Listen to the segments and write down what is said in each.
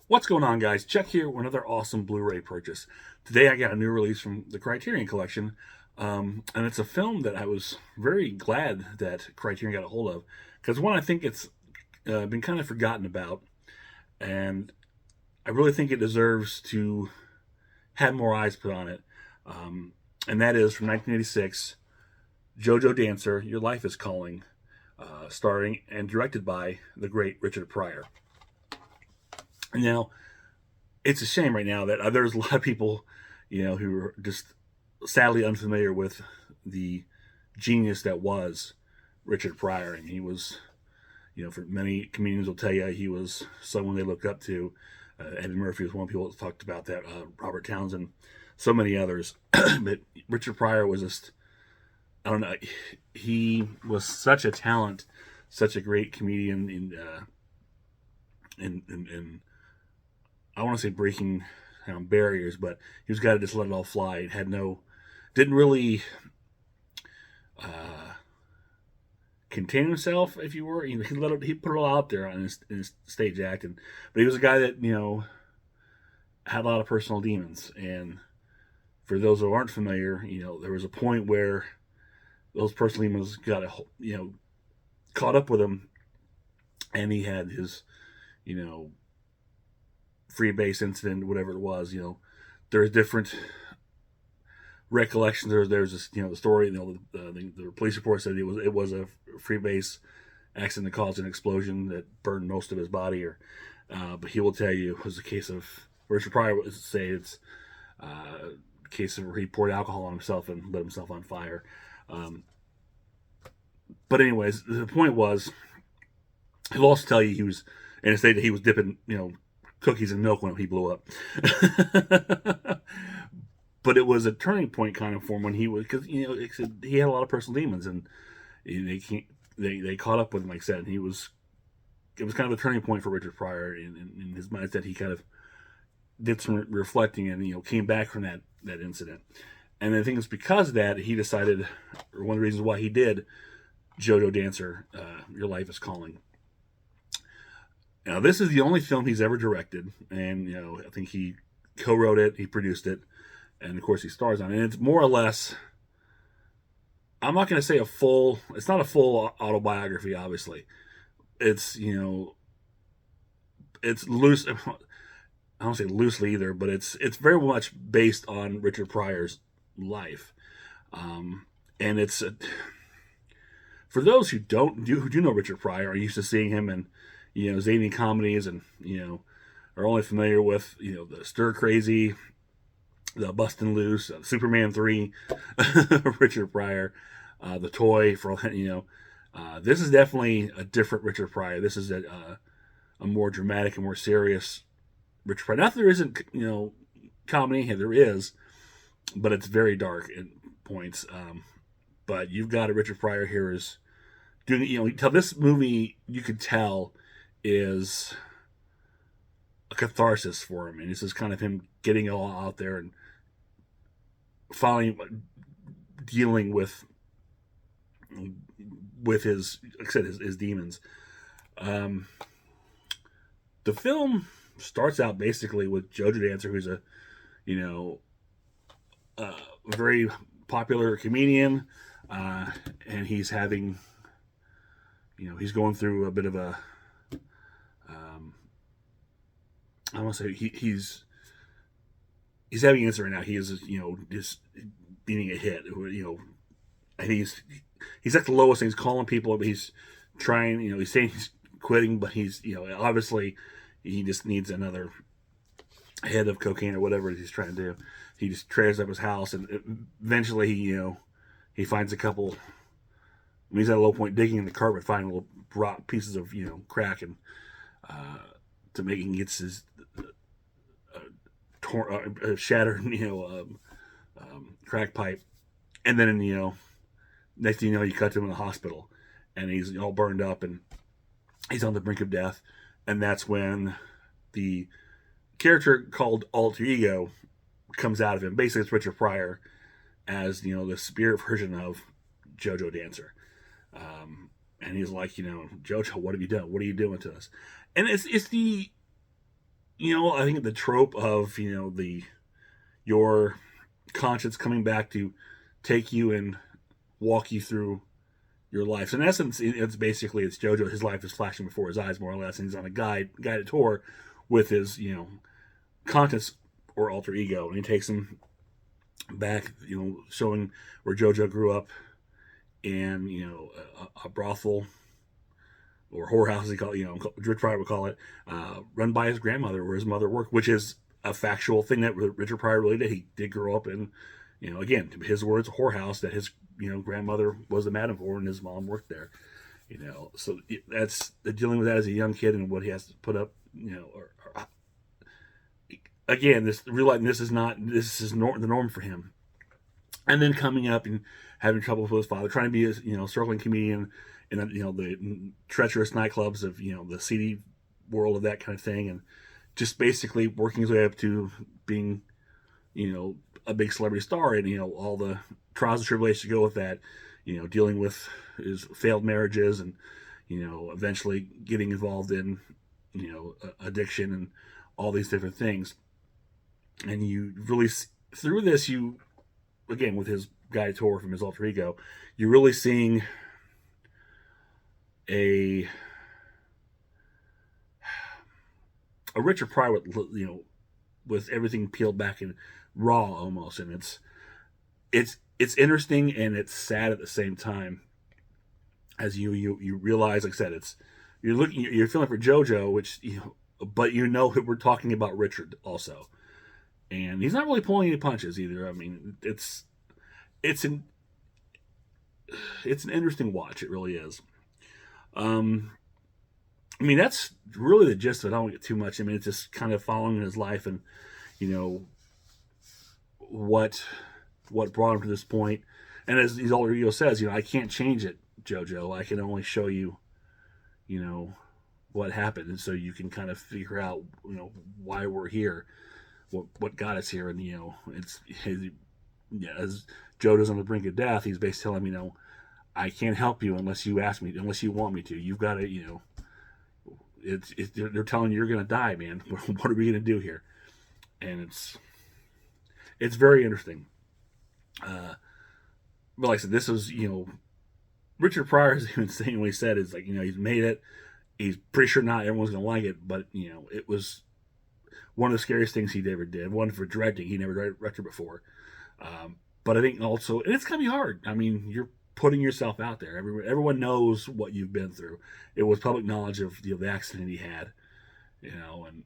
What's going on, guys? Chuck here with another awesome Blu-ray purchase. Today I got a new release from the Criterion Collection, and it's a film that I was very glad that Criterion got a hold of, because one, I think it's been kind of forgotten about, and I really think it deserves to have more eyes put on it. And that is from 1986, JoJo Dancer, Your Life is Calling, starring and directed by the great Richard Pryor. Now, it's a shame right now that there's a lot of people, who are just sadly unfamiliar with the genius that was Richard Pryor. And he was, for many comedians will tell you he was someone they looked up to. Eddie Murphy was one of the people that talked about that. Robert Townsend, so many others. But Richard Pryor was just, I don't know, he was such a talent, such a great comedian in I want to say breaking barriers, but he was a guy that just let it all fly. It had no, didn't really uh, contain himself, if you were. He put it all out there on his stage acting. But he was a guy that had a lot of personal demons. And for those who aren't familiar, there was a point where those personal demons got caught up with him, and he had his free base incident, whatever it was. There's different recollections. There's this, the story. The police report said it was a free base accident that caused an explosion that burned most of his body. But he will tell you it was a case of Richard Pryor would say it's a case of where he poured alcohol on himself and lit himself on fire. But anyways, the point was, he'll also tell you he was in a state that he was dipping cookies and milk when he blew up. But it was a turning point kind of for him when he was, because he had a lot of personal demons, and they caught up with him, like I said. And it was kind of a turning point for Richard Pryor in his mindset. He kind of did some reflecting and came back from that incident. And I think it's because of that he decided, or one of the reasons why he did JoJo Dancer, Your Life is Calling. Now, this is the only film he's ever directed, and I think he co-wrote it, he produced it, and of course he stars on it. And it's more or less, I'm not going to say it's not a full autobiography, obviously. It's it's loose. I don't say loosely either, but it's very much based on Richard Pryor's life, and it's for those who do know Richard Pryor, are used to seeing him in zany comedies, and are only familiar with the Stir Crazy, the Bustin' Loose, Superman 3, Richard Pryor, The Toy. This is definitely a different Richard Pryor. This is a more dramatic and more serious Richard Pryor. Not that there isn't comedy here, there is, but it's very dark in points. But you've got a Richard Pryor here is doing tell this movie, you could tell, is a catharsis for him, and this is kind of him getting it all out there and finally dealing with his, like I said, his demons. The film starts out basically with JoJo Dancer, who's a very popular comedian, and he's having he's going through a bit of a I want to say he's having an incident right now. He is just being a hit. And he's at the lowest. And he's calling people, but he's trying. He's saying he's quitting, but he's obviously he just needs another head of cocaine or whatever he's trying to do. He just tears up his house, and eventually he finds a couple. When he's at a low point, digging in the carpet, finding little rock pieces of crack, and to make him gets his shattered crack pipe, and then next thing you cut to him in the hospital, and he's all burned up, and he's on the brink of death, and that's when the character called Alter Ego comes out of him. Basically, it's Richard Pryor as the spirit version of JoJo Dancer. And he's like, JoJo, what have you done? What are you doing to us? And it's the I think the trope of your conscience coming back to take you and walk you through your life. So in essence, it's JoJo. His life is flashing before his eyes, more or less, and he's on a guided tour with his conscience or alter ego, and he takes him back, showing where JoJo grew up in a brothel or whorehouse, as he call it, Richard Pryor would call it, run by his grandmother, where his mother worked, which is a factual thing that Richard Pryor really did. He did grow up in, again, his words, a whorehouse that his grandmother was the madam for, and his mom worked there. So that's dealing with that as a young kid and what he has to put up. Again, realizing this is the norm for him, and then coming up and having trouble with his father, trying to be a struggling comedian in the treacherous nightclubs of the seedy world of that kind of thing, and just basically working his way up to being a big celebrity star, and all the trials and tribulations go with that, dealing with his failed marriages, and eventually getting involved in addiction and all these different things. And you really, through this, again, with his guided tour from his alter ego, you're really seeing a Richard Pryor with everything peeled back and raw almost, and it's interesting and it's sad at the same time, as you realize, like I said, you're feeling for JoJo, which but we're talking about Richard also, and he's not really pulling any punches either. I mean, it's an interesting watch. It really is. I mean, that's really the gist of it. I don't get too much. I mean, it's just kind of following his life and what brought him to this point. And as his alter ego says, I can't change it, JoJo. I can only show you, what happened, and so you can kind of figure out, why we're here, what got us here, and as JoJo's on the brink of death, he's basically telling him, I can't help you unless you ask me, unless you want me to. You've got to, they're telling you you're going to die, man. What are we going to do here? And it's very interesting. But like I said, this was, Richard Pryor is even saying what he said is like, he's made it. He's pretty sure not everyone's going to like it, but, it was one of the scariest things he ever did. One for directing. He never directed before. But I think also, and it's going to be hard. I mean, you're putting yourself out there. Everyone knows what you've been through. It was public knowledge of the accident he had, and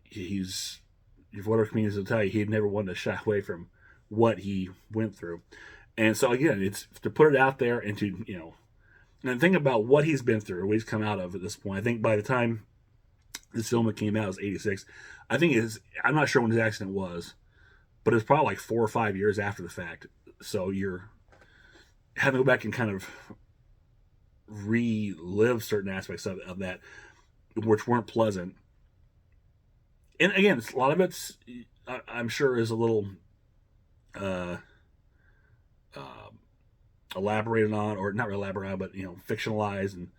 he's, if whatever comedians will tell you, he never wanted to shy away from what he went through. And so again, it's to put it out there and to, and think about what he's been through, what he's come out of at this point. I think by the time this film came out, it was 86. I think I'm not sure when his accident was, but it was probably like 4 or 5 years after the fact. So you're having to go back and kind of relive certain aspects of that, which weren't pleasant. And again, a lot of it's, I'm sure, is a little elaborated on, or not really elaborated on, but fictionalized and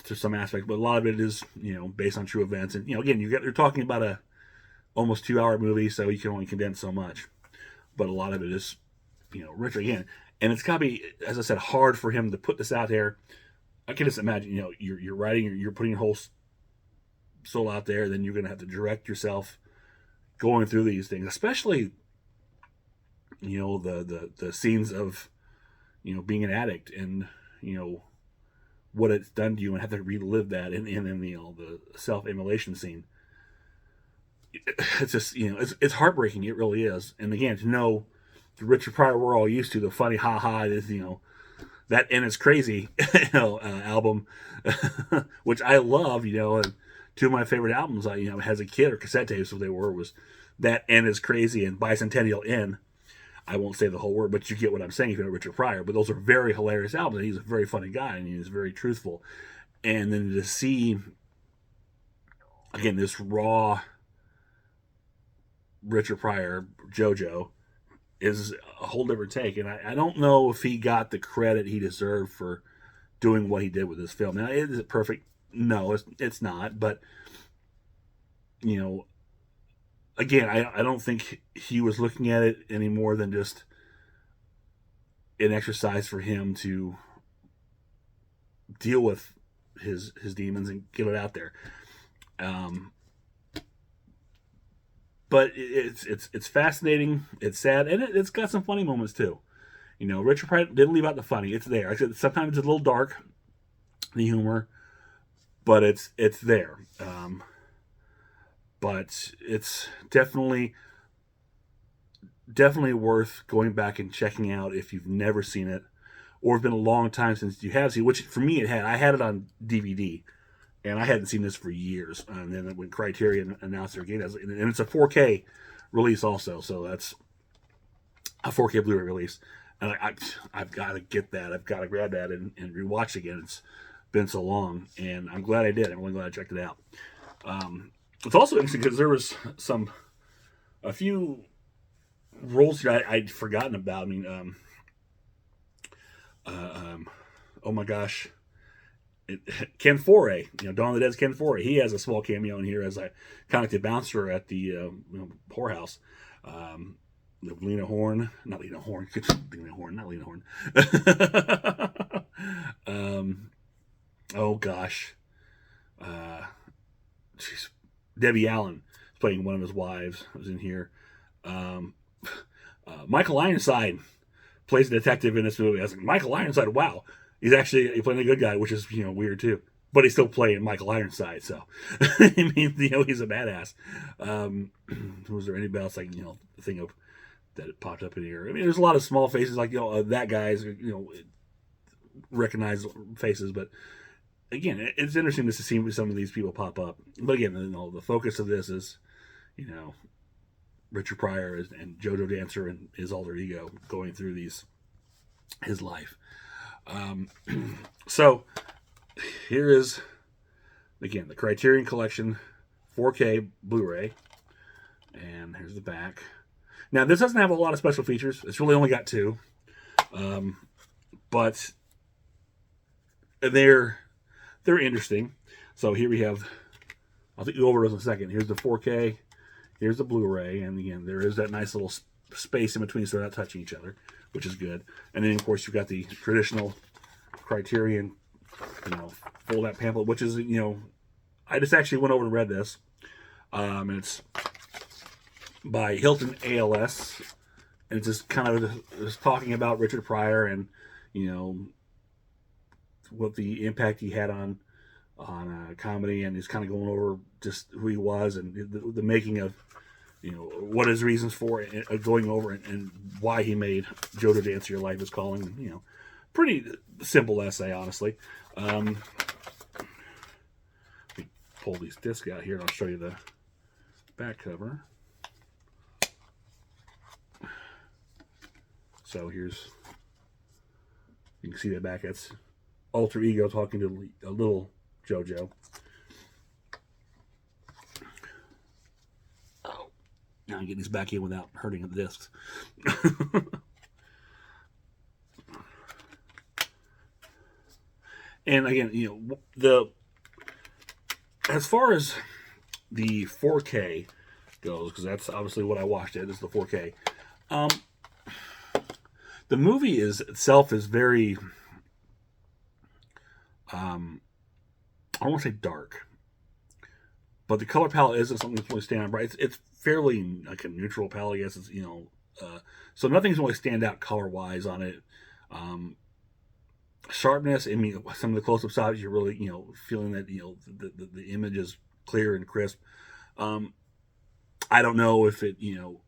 to some aspect. But a lot of it is based on true events. And again, you're talking about a almost 2-hour movie, so you can only condense so much. But a lot of it is Richard again. And it's got to be, as I said, hard for him to put this out there. I can just imagine, you're writing, you're putting your whole soul out there, then you're going to have to direct yourself going through these things, especially, the scenes of, being an addict and, what it's done to you, and have to relive that in the self-immolation scene. It's just, it's heartbreaking. It really is. And again, to know the Richard Pryor we're all used to, the funny ha-ha is, that "And It's Crazy" album, which I love, and two of my favorite albums, as a kid, or cassette tapes, what they were, was that "And It's Crazy" and "Bicentennial Inn." I won't say the whole word, but you get what I'm saying if you know Richard Pryor. But those are very hilarious albums, and he's a very funny guy, and he's very truthful. And then to see, again, this raw Richard Pryor, JoJo, is a whole different take. And I don't know if he got the credit he deserved for doing what he did with this film. Now, is it perfect? No, it's not. But you know, again, I don't think he was looking at it any more than just an exercise for him to deal with his demons and get it out there. Um, but it's fascinating. It's sad, and it's got some funny moments too. You know, Richard Pryor didn't leave out the funny. It's there. I said sometimes it's a little dark, the humor, but it's there. But it's definitely worth going back and checking out if you've never seen it, or it's been a long time since you have seen it, which for me I had it on DVD, and I hadn't seen this for years. And then when Criterion announced their game, and it's a 4K release also, so that's a 4K Blu-ray release. And I've got to get that. I've got to grab that and rewatch it again. It's been so long, and I'm glad I did. I'm really glad I checked it out. It's also interesting because there was a few roles here I'd forgotten about. I mean, oh my gosh, Ken Foray, Dawn of the Dead's Ken Foray. He has a small cameo in here as a kind of the bouncer at the whorehouse. Lena Horne, not Lena Horne, Lena Horne, not Lena Horne. Oh gosh, she's Debbie Allen playing one of his wives. Was in here. Michael Ironside plays a detective in this movie. I was like, Michael Ironside, wow, he's playing a good guy, which is weird too. But he's still playing Michael Ironside, so I mean, he's a badass. Was there anybody else the thing of that popped up in here? I mean, there's a lot of small faces like that guy's recognized faces, but again, it's interesting to see some of these people pop up. But again, the focus of this is Richard Pryor and JoJo Dancer and his alter ego going through his life. So here is again the Criterion Collection 4K Blu-ray, and here's the back. Now this doesn't have a lot of special features. It's really only got 2, but they're interesting. So here we have. I'll go over those in a second. Here's the 4K. Here's the Blu-ray, and again, there is that nice little space in between, so they're not touching each other, which is good. And then, of course, you've got the traditional Criterion, fold-out pamphlet, which is, I just actually went over and read this. And it's by Hilton ALS, and it's just kind of just talking about Richard Pryor and, what the impact he had on comedy, and he's kind of going over just who he was and the making of what his reasons for going over and why he made JoJo Dancer Your Life Is Calling. Pretty simple essay, honestly. Let me pull these discs out here and I'll show you the back cover. So you can see the back. That's alter ego talking to a little JoJo. Oh, now I'm getting these back in without hurting the discs. And again, as far as the 4K goes, because that's obviously what I watched it is the 4K. The movie itself is very, I don't want to say dark, but the color palette isn't something that's really stand out bright. It's fairly like a neutral palette, I guess. It's so nothing's really stand out color wise on it. Sharpness, I mean, some of the close-up shots, you're really feeling that the image is clear and crisp. I don't know if it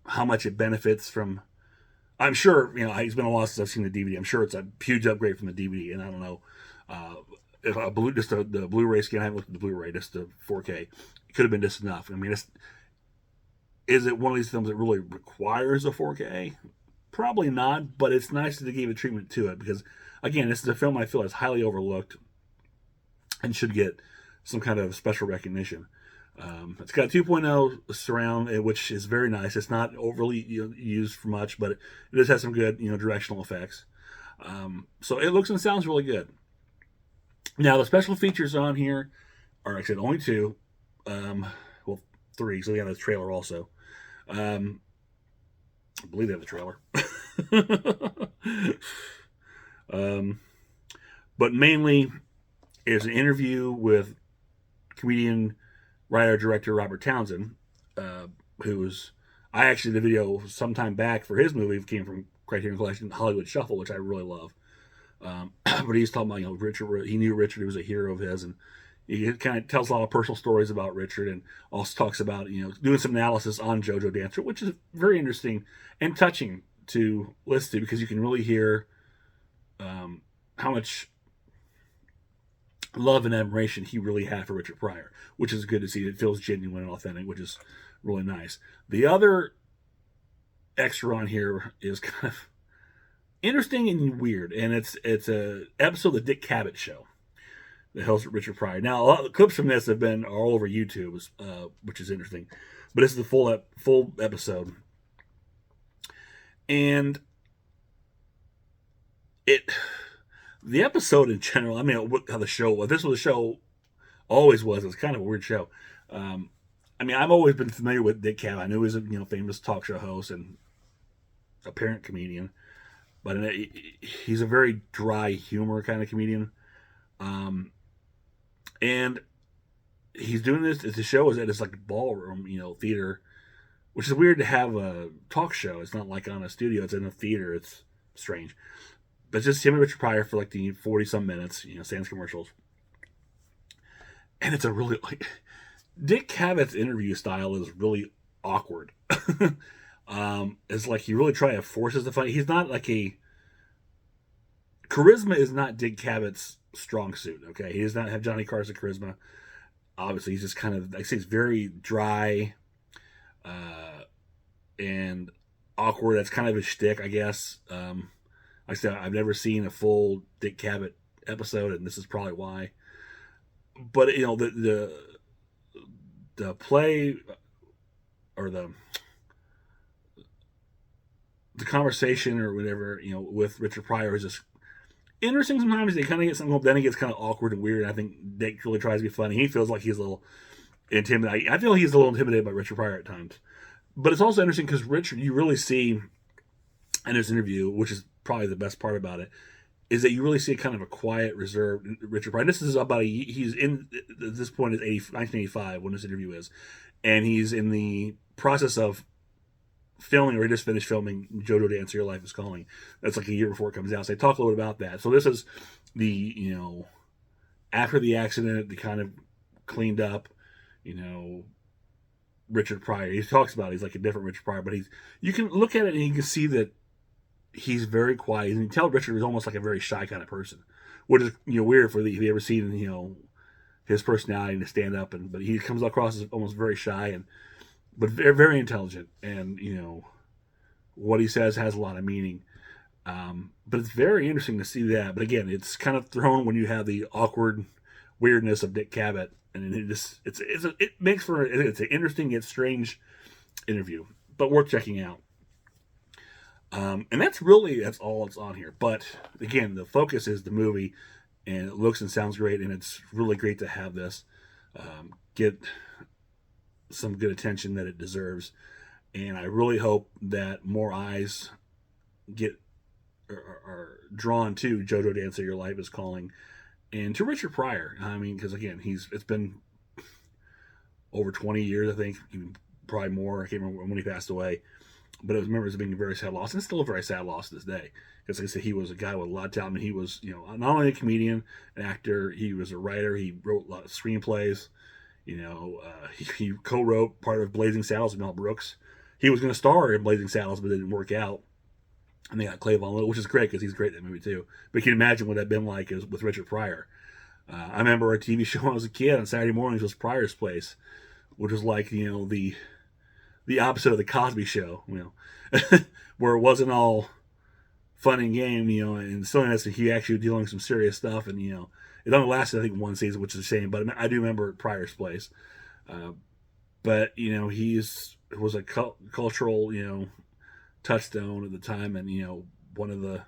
how much it benefits from. I'm sure it's been a while since I've seen the DVD. I'm sure it's a huge upgrade from the DVD, and I don't know if the Blu-ray scan. I haven't looked at the Blu-ray, just the 4K. It could have been just enough. I mean, is it one of these films that really requires a 4K? Probably not, but it's nice to give a treatment to it because, again, this is a film I feel is highly overlooked and should get some kind of special recognition. It's got 2.0 surround, which is very nice. It's not overly used for much, but it does have some good directional effects. So it looks and sounds really good. Now the special features on here are, like I said, only 2. Well, 3, so they have a trailer also. I believe they have the trailer. But mainly is an interview with comedian, writer, director Robert Townsend, who's I actually did a video sometime back for his movie. It came from Criterion Collection, Hollywood Shuffle, which I really love. But he's talking about, Richard. He knew Richard. He was a hero of his, and he kind of tells a lot of personal stories about Richard, and also talks about doing some analysis on JoJo Dancer, which is very interesting and touching to listen to, because you can really hear how much love and admiration he really had for Richard Pryor, which is good to see. It feels genuine and authentic, which is really nice. The other extra on here is kind of interesting and weird, and it's a episode of the Dick Cavett Show, the host of Richard Pryor. Now, a lot of the clips from this have been all over YouTube, which is interesting, but this is the full episode, and the episode in general. I mean, how the show was. This was a show always was. It was kind of a weird show. I mean, I've always been familiar with Dick Cavett. I knew he was a famous talk show host and apparent comedian. But he's a very dry humor kind of comedian. And he's doing this. The show is at this like ballroom, theater, which is weird to have a talk show. It's not like on a studio. It's in a theater. It's strange. But it's just him and Richard Pryor for like the 40-some minutes, sans commercials. And it's a really, Dick Cavett's interview style is really awkward. It's like he really tries to forces the funny. He's not like charisma is not Dick Cavett's strong suit. Okay, he does not have Johnny Carson charisma. Obviously, he's just kind of, I say, he's very dry, and awkward. That's kind of his shtick, I guess. Like I said, I've never seen a full Dick Cavett episode, and this is probably why. But the play or the conversation or whatever, with Richard Pryor is just interesting. Sometimes they kind of get something, then it gets kind of awkward and weird. And I think Dick really tries to be funny. He feels like he's a little intimidated. I feel he's a little intimidated by Richard Pryor at times. But it's also interesting because Richard, you really see in this interview, which is probably the best part about it, is that you really see kind of a quiet, reserved Richard Pryor. This is about he's in, at this point is 1985 when this interview is, and he's in the process of filming, or he just finished filming JoJo Dancer, Your Life is Calling. That's like a year before it comes out. So they talk a little bit about that. So this is the, after the accident, they kind of cleaned up, Richard Pryor. He talks about it. He's like a different Richard Pryor, but you can look at it and you can see that he's very quiet. And you can tell Richard is almost like a very shy kind of person, which is, weird for if you ever seen, his personality to stand up, but he comes across as almost very shy but they're very intelligent, and what he says has a lot of meaning. But it's very interesting to see that. But again, it's kind of thrown when you have the awkward weirdness of Dick Cavett, and it makes for it's an interesting yet strange interview, but worth checking out. And that's all that's on here. But again, the focus is the movie, and it looks and sounds great, and it's really great to have this get some good attention that it deserves. And I really hope that more eyes are drawn to JoJo Dancer, Your Life is Calling, and to Richard Pryor. I mean, because again, it's been over 20 years, I think, probably more. I can't remember when he passed away, but I remember it being a very sad loss, and it's still a very sad loss to this day. Because like I said, he was a guy with a lot of talent. He was, not only a comedian, an actor, he was a writer. He wrote a lot of screenplays. He co-wrote part of Blazing Saddles with Mel Brooks. He was going to star in Blazing Saddles, but it didn't work out. And they got Clavon Little, which is great because he's great in that movie too. But you can imagine what that'd been like with Richard Pryor. I remember a TV show when I was a kid on Saturday mornings was Pryor's Place, which was like, the opposite of the Cosby Show, where it wasn't all fun and game, and silliness. He actually was dealing with some serious stuff, and it only lasted, I think, one season, which is a shame. But I do remember Pryor's Place. But he was a cultural, touchstone at the time, and one of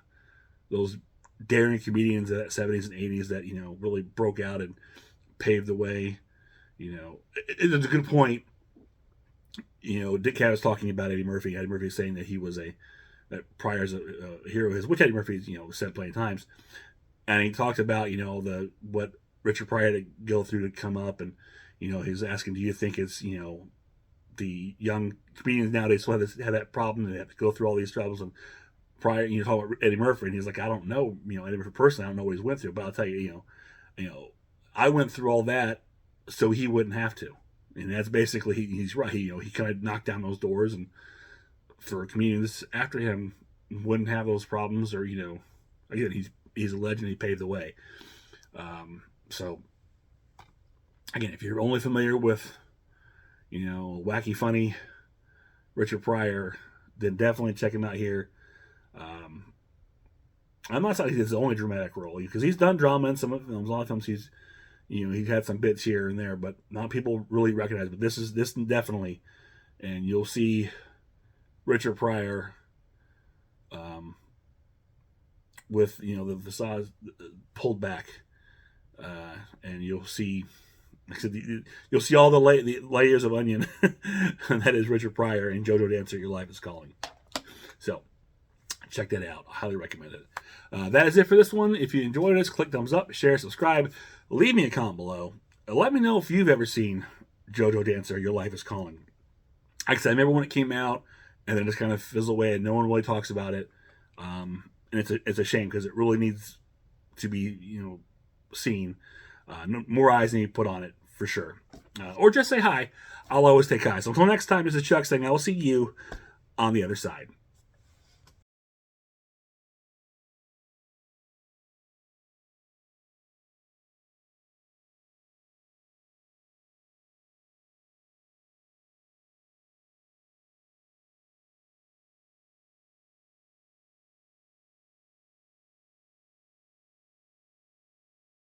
those daring comedians of that 70s and 80s that really broke out and paved the way. It's a good point Dick Cat was talking about Eddie Murphy. Eddie Murphy saying that he was that Pryor's a hero of his, which Eddie Murphy, said plenty of times. And he talked about, what Richard Pryor had to go through to come up. And, he's asking, do you think it's, the young comedians nowadays still have that problem and they have to go through all these troubles? And Pryor, talk about Eddie Murphy, and he's like, I don't know, Eddie Murphy personally, I don't know what he's went through, but I'll tell you, I went through all that so he wouldn't have to. And that's basically, he's right. He kind of knocked down those doors, and for comedians after him wouldn't have those problems, or, again, he's a legend. He paved the way. So again, if you're only familiar with, wacky, funny Richard Pryor, then definitely check him out here. I'm not saying it's the only dramatic role, because he's done drama in some of the films. A lot of films he's had some bits here and there, but not people really recognize. But this definitely, and you'll see Richard Pryor with the facade pulled back, and you'll see. Like I said, you'll see all the layers of onion, and that is Richard Pryor and JoJo Dancer, Your Life is Calling. So check that out. I highly recommend it. That is it for this one. If you enjoyed this, click thumbs up, share, subscribe, leave me a comment below. Let me know if you've ever seen JoJo Dancer, Your Life is Calling. Like I said, I remember when it came out, and then just kind of fizzled away, and no one really talks about it. And it's a shame, because it really needs to be seen. More eyes need to be put on it, for sure. Or just say hi. I'll always take hi. So until next time, this is Chuck saying I will see you on the other side.